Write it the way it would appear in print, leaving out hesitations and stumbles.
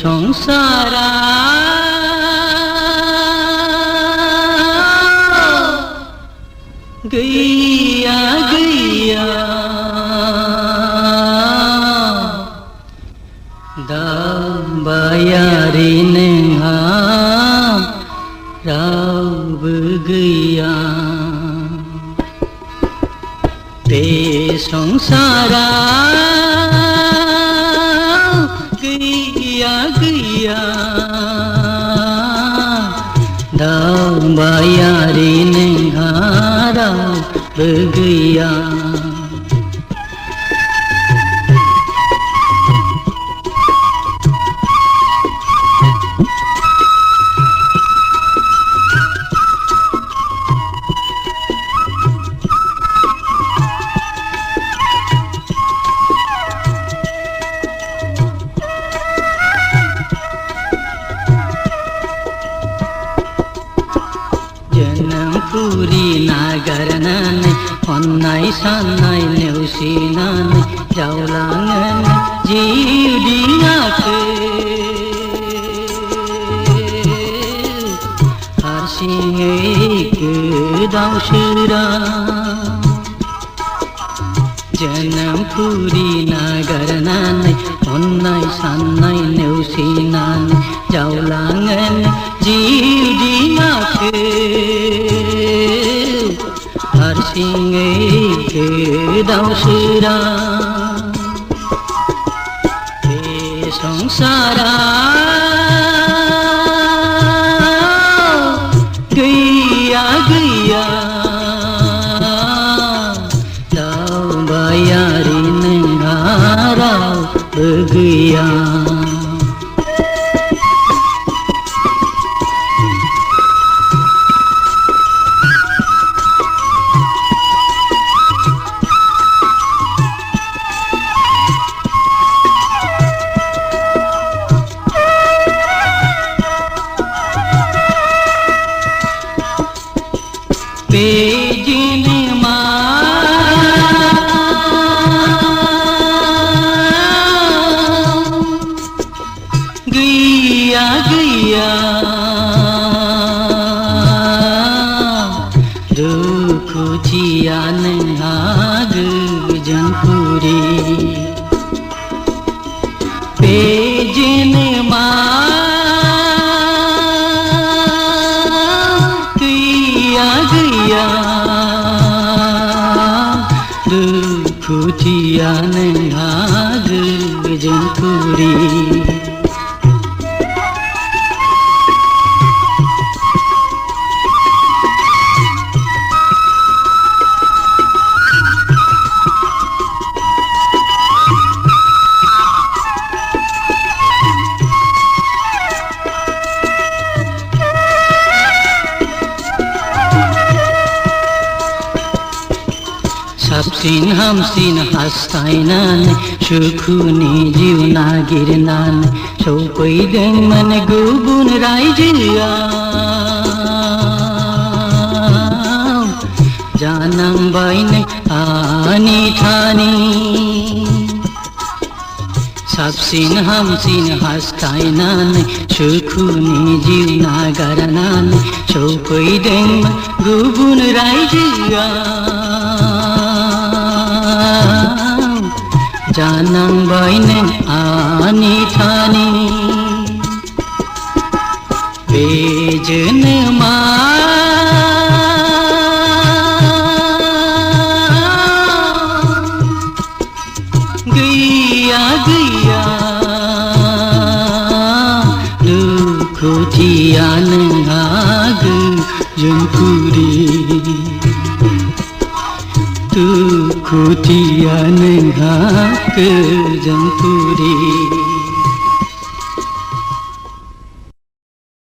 संसारा गैया गैया दाबायारि नोंहा रावबो गैया बे संसारा गैया गैया दाबायारि नोंहा रावबो गैया जोनोमपुरी नागारनानै अननाय साननाय नेवसिनानै जावलाङो जिउ दिङाखौ हारसिङै गोदाव सोराव जोनोमपुरी नागारनानै अननाय साननाय नेवसिनानै जावलाङो जिउ दिङाखौ हारसिङै गोदाव सोराव बे संसारा गैया गैया दावबायारि नोंहा रावबो गैया बेजिनमा गैया गैया दुखुथिया नोंहा गोजोनपुरी बेजिनमा दुखुथिया नोंहा गोजोनपुरी साबसिन हामसिन हास्थायनानै सुखुनि जिउ नागिरनानै सौफैदोंमोन गुबुन रायजोआव जानांबाय नों आनि थानि साबसिन हामसिन हास्थायनानै सुखुनि जिउ नागारनानै सौफैदोंमोन गुबुन रायजोआव जानांबाय नों आनि थानि बे जोनोमा गैया गैया दुखुथिया नोंहा गोजोनपुरी दुखुथिया नोंहा गोजोनपुरी।